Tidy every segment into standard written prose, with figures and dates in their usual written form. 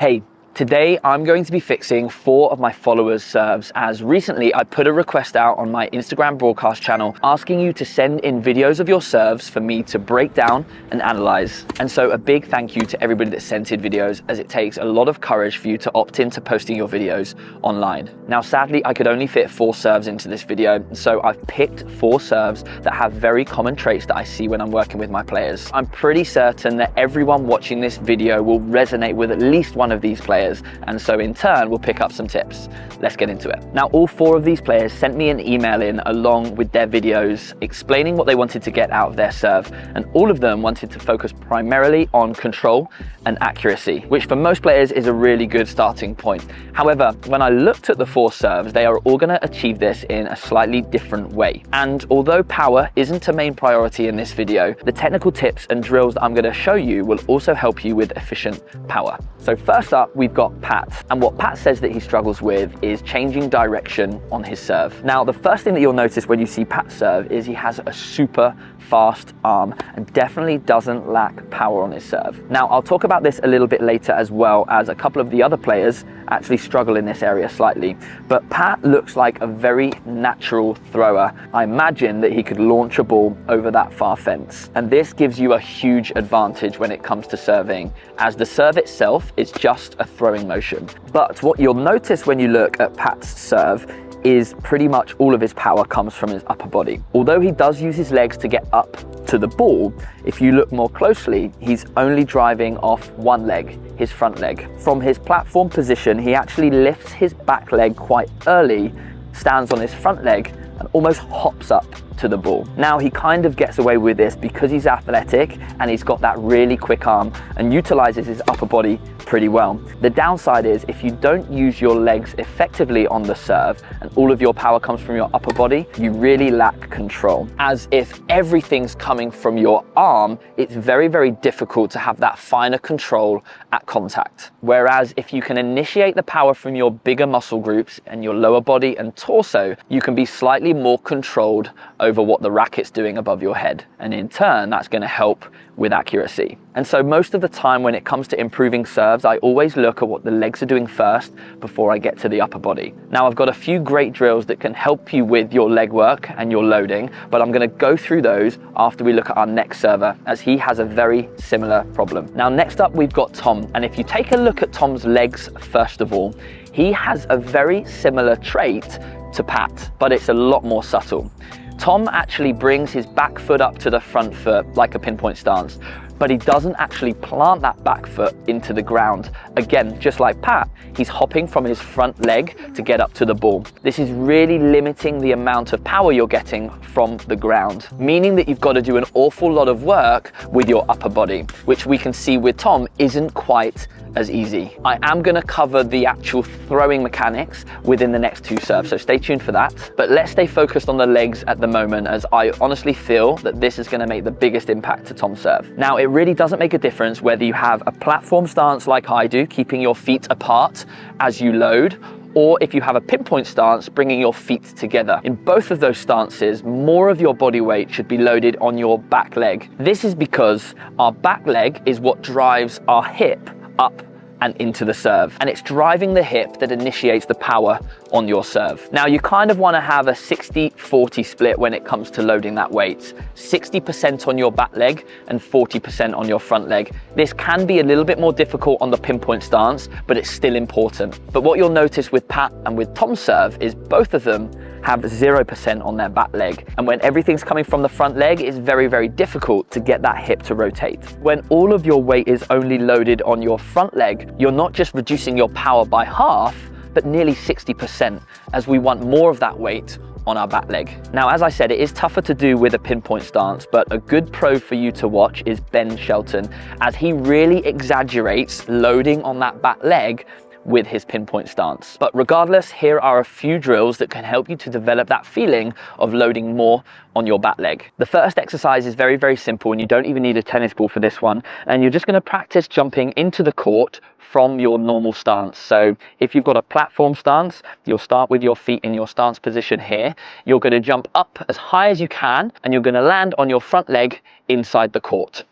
Hey, today I'm going to be fixing 4 of my followers' serves, as recently I put a request out on my Instagram broadcast channel asking you to send in videos of your serves for me to break down and analyze. And so a big thank you to everybody that sent in videos, as it takes a lot of courage for you to opt into posting your videos online. Now, sadly, I could only fit 4 serves into this video, so I've picked 4 serves that have very common traits that I see when I'm working with my players. I'm pretty certain that everyone watching this video will resonate with at least one of these players, and so in turn we'll pick up some tips. Let's get into it. Now, all 4 of these players sent me an email in along with their videos explaining what they wanted to get out of their serve, and all of them wanted to focus primarily on control and accuracy, which for most players is a really good starting point. However, when I looked at the 4 serves, they are all going to achieve this in a slightly different way. And although power isn't a main priority in this video, the technical tips and drills that I'm going to show you will also help you with efficient power. So first up, we've got Pat, and what Pat says that he struggles with is changing direction on his serve. Now, the first thing that you'll notice when you see Pat serve is he has a super fast arm and definitely doesn't lack power on his serve. Now, I'll talk about this a little bit later, as well as a couple of the other players actually struggle in this area slightly, but Pat looks like a very natural thrower. I imagine that he could launch a ball over that far fence, and this gives you a huge advantage when it comes to serving, as the serve itself is just a throwing motion. But what you'll notice when you look at Pat's serve is pretty much all of his power comes from his upper body. Although he does use his legs to get up to the ball, if you look more closely, he's only driving off one leg, his front leg. From his platform position, he actually lifts his back leg quite early, stands on his front leg, and almost hops up to the ball. Now, he kind of gets away with this because he's athletic and he's got that really quick arm and utilizes his upper body pretty well. The downside is if you don't use your legs effectively on the serve and all of your power comes from your upper body, you really lack control. As if everything's coming from your arm, it's very, very difficult to have that finer control at contact. Whereas if you can initiate the power from your bigger muscle groups and your lower body and torso, you can be slightly more controlled over what the racket's doing above your head. And in turn, that's going to help with accuracy. And so most of the time when it comes to improving serves, I always look at what the legs are doing first before I get to the upper body. Now, I've got a few great drills that can help you with your leg work and your loading, but I'm going to go through those after we look at our next server, as he has a very similar problem. Now, next up, we've got Tom. And if you take a look at Tom's legs, first of all, he has a very similar trait to Pat, but it's a lot more subtle. Tom actually brings his back foot up to the front foot like a pinpoint stance, but he doesn't actually plant that back foot into the ground. Again, just like Pat, he's hopping from his front leg to get up to the ball. This is really limiting the amount of power you're getting from the ground, meaning that you've got to do an awful lot of work with your upper body, which we can see with Tom isn't quite as easy. I am going to cover the actual throwing mechanics within the next 2 serves, so stay tuned for that. But let's stay focused on the legs at the moment, as I honestly feel that this is going to make the biggest impact to Tom's serve. Now, it really doesn't make a difference whether you have a platform stance like I do, keeping your feet apart as you load, or if you have a pinpoint stance, bringing your feet together. In both of those stances, more of your body weight should be loaded on your back leg. This is because our back leg is what drives our hip up and into the serve, and it's driving the hip that initiates the power on your serve. Now, you kind of want to have a 60-40 split when it comes to loading that weight. 60% on your back leg and 40% on your front leg. This can be a little bit more difficult on the pinpoint stance, but it's still important. But what you'll notice with Pat and with Tom's serve is both of them have 0% on their back leg. And when everything's coming from the front leg, it's very, very difficult to get that hip to rotate. When all of your weight is only loaded on your front leg, you're not just reducing your power by half, but nearly 60%, as we want more of that weight on our back leg. Now, as I said, it is tougher to do with a pinpoint stance, but a good pro for you to watch is Ben Shelton, as he really exaggerates loading on that back leg with his pinpoint stance. But regardless, here are a few drills that can help you to develop that feeling of loading more on your back leg. The first exercise is very, very simple, and you don't even need a tennis ball for this one. And you're just going to practice jumping into the court from your normal stance. So if you've got a platform stance, you'll start with your feet in your stance position here. You're going to jump up as high as you can, and you're going to land on your front leg inside the court.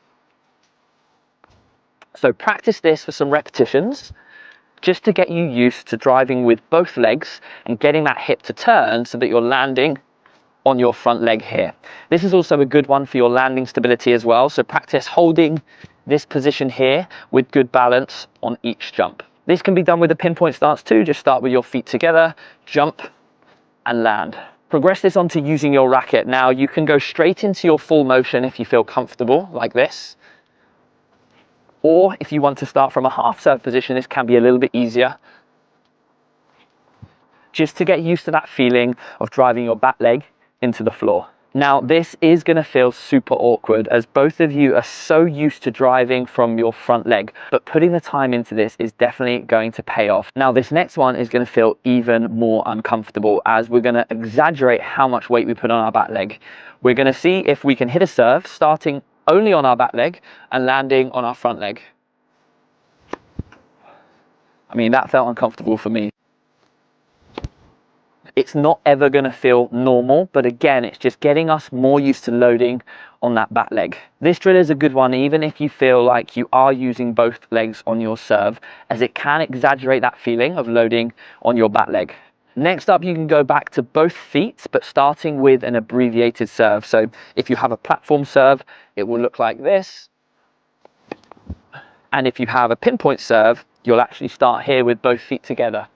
So practice this for some repetitions. just to get you used to driving with both legs and getting that hip to turn so that you're landing on your front leg here. This is also a good one for your landing stability as well, so practice holding this position here with good balance on each jump. This can be done with a pinpoint stance too. Just start with your feet together, jump and land. Progress this onto using your racket. Now you can go straight into your full motion if you feel comfortable like this, or if you want to start from a half serve position, this can be a little bit easier, just to get used to that feeling of driving your back leg into the floor. Now this is going to feel super awkward as both of you are so used to driving from your front leg, but putting the time into this is definitely going to pay off. Now this next one is going to feel even more uncomfortable as we're going to exaggerate how much weight we put on our back leg. We're going to see if we can hit a serve starting only on our back leg and landing on our front leg. I mean, that felt uncomfortable for me. It's not ever going to feel normal, but again, it's just getting us more used to loading on that back leg. This drill is a good one even if you feel like you are using both legs on your serve, as it can exaggerate that feeling of loading on your back leg. Next up, you can go back to both feet, but starting with an abbreviated serve. So if you have a platform serve, it will look like this. And if you have a pinpoint serve, you'll actually start here with both feet together.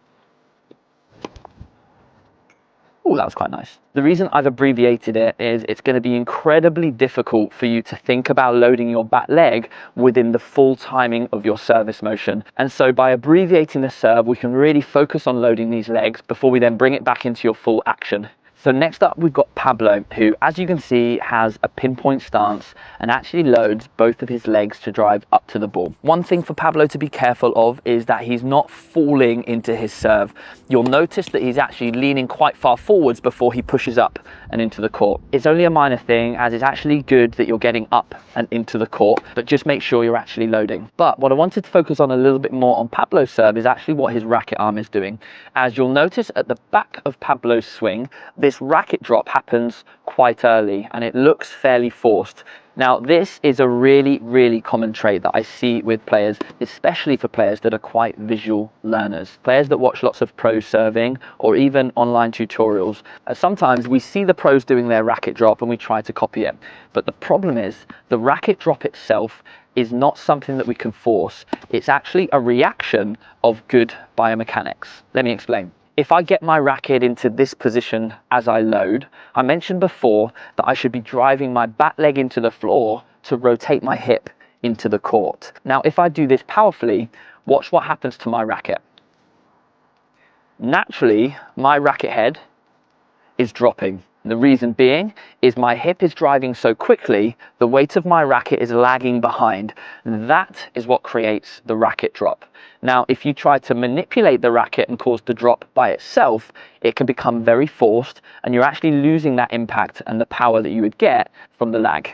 Oh, that was quite nice. The reason I've abbreviated it is it's going to be incredibly difficult for you to think about loading your back leg within the full timing of your service motion. And so by abbreviating the serve, we can really focus on loading these legs before we then bring it back into your full action. So next up, we've got Pablo, who, as you can see, has a pinpoint stance and actually loads both of his legs to drive up to the ball. One thing for Pablo to be careful of is that he's not falling into his serve. You'll notice that he's actually leaning quite far forwards before he pushes up and into the court. It's only a minor thing, as it's actually good that you're getting up and into the court, but just make sure you're actually loading. But what I wanted to focus on a little bit more on Pablo's serve is actually what his racket arm is doing. As you'll notice at the back of Pablo's swing, this racket drop happens quite early and it looks fairly forced. Now this is a really common trait that I see with players, especially for players that are quite visual learners, players that watch lots of pro serving or even online tutorials. Sometimes we see the pros doing their racket drop and we try to copy it, but the problem is the racket drop itself is not something that we can force. It's actually a reaction of good biomechanics. Let me explain. If I get my racket into this position as I load, I mentioned before that I should be driving my back leg into the floor to rotate my hip into the court. Now, if I do this powerfully, watch what happens to my racket. Naturally, my racket head is dropping. The reason being is my hip is driving so quickly, the weight of my racket is lagging behind. That is what creates the racket drop. Now, if you try to manipulate the racket and cause the drop by itself, it can become very forced and you're actually losing that impact and the power that you would get from the lag.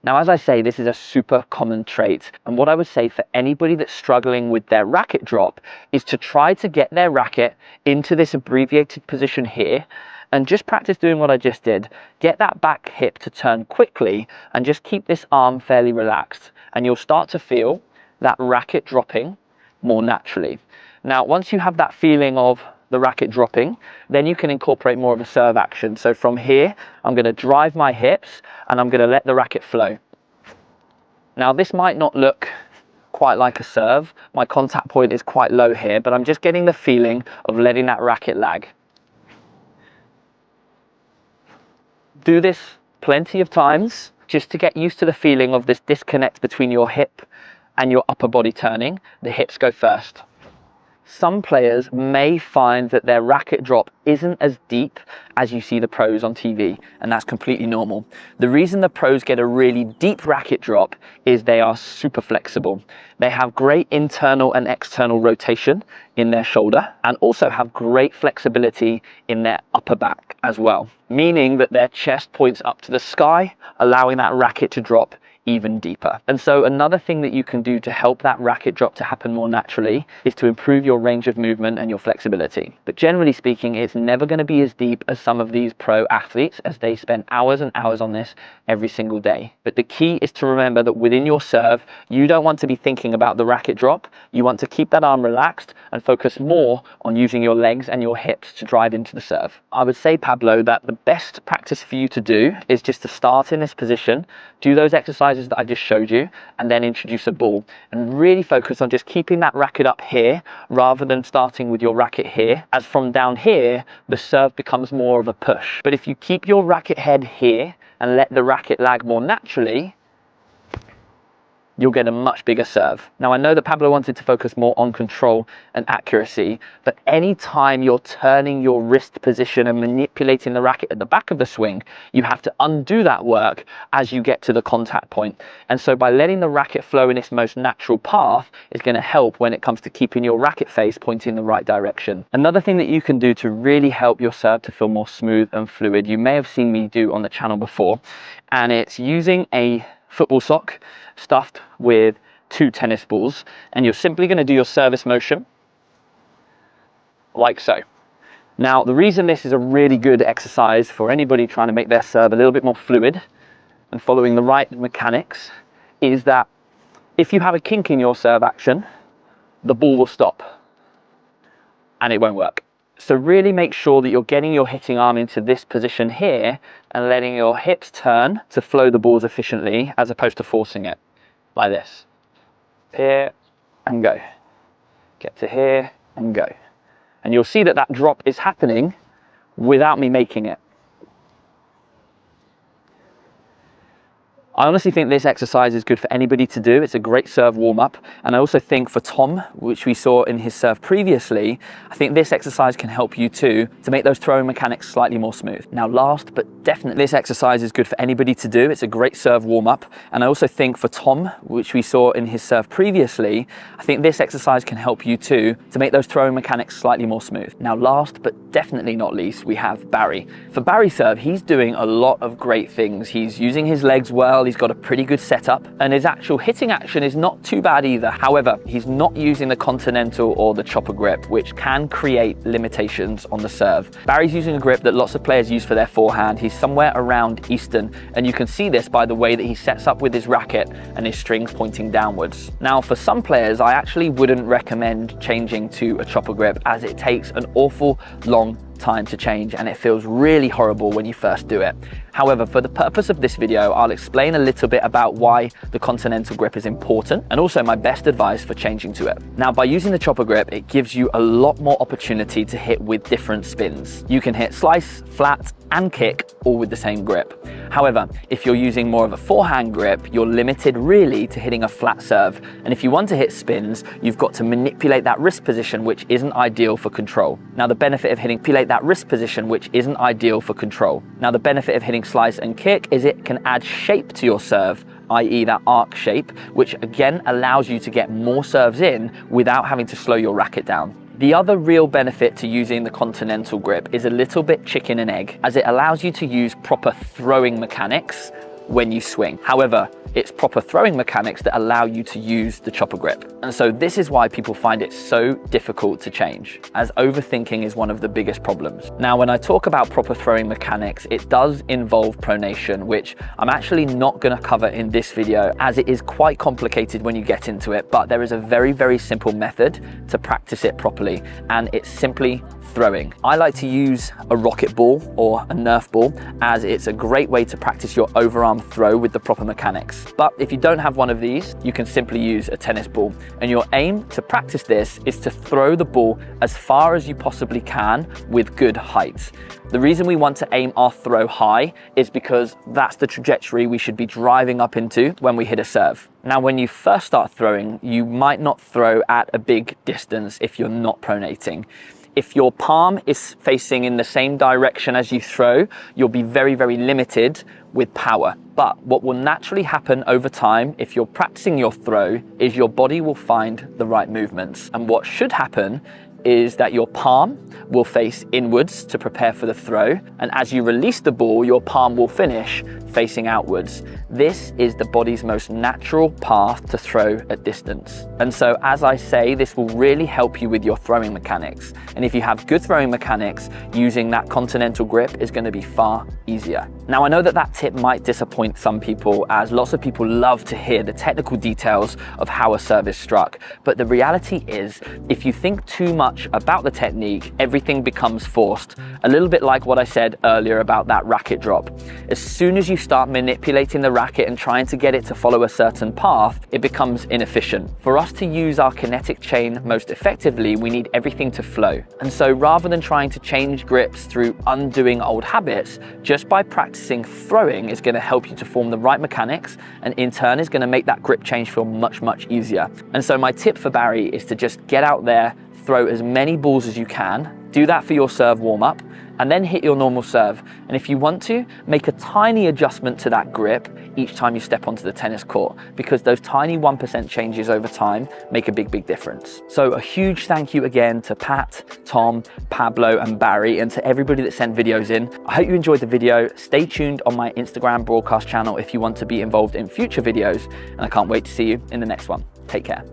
Now, as I say, this is a super common trait. And what I would say for anybody that's struggling with their racket drop is to try to get their racket into this abbreviated position here and just practice doing what I just did. Get that back hip to turn quickly and just keep this arm fairly relaxed. And you'll start to feel that racket dropping more naturally. Now, once you have that feeling of the racket dropping, then you can incorporate more of a serve action. So from here, I'm going to drive my hips and I'm going to let the racket flow. Now, this might not look quite like a serve. My contact point is quite low here, but I'm just getting the feeling of letting that racket lag. Do this plenty of times just to get used to the feeling of this disconnect between your hip and your upper body turning. The hips go first. Some players may find that their racket drop isn't as deep as you see the pros on TV, and that's completely normal. The reason the pros get a really deep racket drop is they are super flexible. They have great internal and external rotation in their shoulder and also have great flexibility in their upper back as well, meaning that their chest points up to the sky, allowing that racket to drop even deeper. And so another thing that you can do to help that racket drop to happen more naturally is to improve your range of movement and your flexibility. But generally speaking, it's never going to be as deep as some of these pro athletes, as they spend hours and hours on this every single day. But the key is to remember that within your serve, you don't want to be thinking about the racket drop. You want to keep that arm relaxed and focus more on using your legs and your hips to drive into the serve. I would say, Pablo, that the best practice for you to do is just to start in this position, do those exercises that I just showed you, and then introduce a ball, and really focus on just keeping that racket up here rather than starting with your racket here, as from down here the serve becomes more of a push. But if you keep your racket head here and let the racket lag more naturally, you'll get a much bigger serve. Now, I know that Pablo wanted to focus more on control and accuracy, but anytime you're turning your wrist position and manipulating the racket at the back of the swing, you have to undo that work as you get to the contact point. And so by letting the racket flow in its most natural path is going to help when it comes to keeping your racket face pointing in the right direction. Another thing that you can do to really help your serve to feel more smooth and fluid, you may have seen me do on the channel before, and it's using a football sock stuffed with 2 tennis balls, and you're simply going to do your service motion like so. Now, the reason this is a really good exercise for anybody trying to make their serve a little bit more fluid and following the right mechanics is that if you have a kink in your serve action, the ball will stop and it won't work. So really make sure that you're getting your hitting arm into this position here and letting your hips turn to flow the balls efficiently, as opposed to forcing it like this. Here and go. Get to here and go. And you'll see that that drop is happening without me making it. I honestly think this exercise is good for anybody to do. It's a great serve warm-up. And I also think for Tom, which we saw in his serve previously, I think this exercise can help you too to make those throwing mechanics slightly more smooth. Now, last but definitely, this exercise is good for anybody to do. It's a great serve warm-up. And I also think for Tom, which we saw in his serve previously, I think this exercise can help you too to make those throwing mechanics slightly more smooth. Now, last but definitely not least, we have Barry. For Barry's serve, he's doing a lot of great things. He's using his legs well. He's got a pretty good setup, and his actual hitting action is not too bad either. However, he's not using the continental or the chopper grip, which can create limitations on the serve. Barry's using a grip that lots of players use for their forehand. He's somewhere around Eastern, and you can see this by the way that he sets up with his racket and his strings pointing downwards. Now, for some players, I actually wouldn't recommend changing to a chopper grip, as it takes an awful long time to change and it feels really horrible when you first do it. However, for the purpose of this video, I'll explain a little bit about why the continental grip is important and also my best advice for changing to it. Now, by using the chopper grip, it gives you a lot more opportunity to hit with different spins. You can hit slice, flat, and kick all with the same grip. However, if you're using more of a forehand grip, you're limited really to hitting a flat serve. And if you want to hit spins, you've got to manipulate that wrist position, which isn't ideal for control. Now, the benefit of hitting slice and kick is it can add shape to your serve, i.e. that arc shape, which again allows you to get more serves in without having to slow your racket down. The other real benefit to using the continental grip is a little bit chicken and egg, as it allows you to use proper throwing mechanics when you swing. However, it's proper throwing mechanics that allow you to use the chopper grip. And so this is why people find it so difficult to change, as overthinking is one of the biggest problems. Now, when I talk about proper throwing mechanics, it does involve pronation, which I'm actually not gonna cover in this video, as it is quite complicated when you get into it, but there is a very, very simple method to practice it properly, and it's simply throwing. I like to use a rocket ball or a Nerf ball, as it's a great way to practice your overarm throw with the proper mechanics. But if you don't have one of these, you can simply use a tennis ball. And your aim to practice this is to throw the ball as far as you possibly can with good height. The reason we want to aim our throw high is because that's the trajectory we should be driving up into when we hit a serve. Now, when you first start throwing, you might not throw at a big distance if you're not pronating. If your palm is facing in the same direction as you throw, you'll be very, very limited with power. But what will naturally happen over time, if you're practicing your throw, is your body will find the right movements. And what should happen is that your palm will face inwards to prepare for the throw, and as you release the ball, your palm will finish facing outwards. This is the body's most natural path to throw at distance. And so, as I say, this will really help you with your throwing mechanics. And if you have good throwing mechanics, using that continental grip is going to be far easier. Now, I know that that tip might disappoint some people, as lots of people love to hear the technical details of how a serve is struck. But the reality is, if you think too much about the technique, everything becomes forced. A little bit like what I said earlier about that racket drop. As soon as you start manipulating the racket and trying to get it to follow a certain path, it becomes inefficient. For us to use our kinetic chain most effectively, we need everything to flow. And so rather than trying to change grips through undoing old habits, just by practicing throwing is going to help you to form the right mechanics, and in turn is going to make that grip change feel much, much easier. And so my tip for Barry is to just get out there, throw as many balls as you can, do that for your serve warm-up, and then hit your normal serve. And if you want to, make a tiny adjustment to that grip each time you step onto the tennis court, because those tiny 1% changes over time make a big, big difference. So a huge thank you again to Pat, Tom, Pablo, and Barry, and to everybody that sent videos in. I hope you enjoyed the video. Stay tuned on my Instagram broadcast channel if you want to be involved in future videos, and I can't wait to see you in the next one. Take care.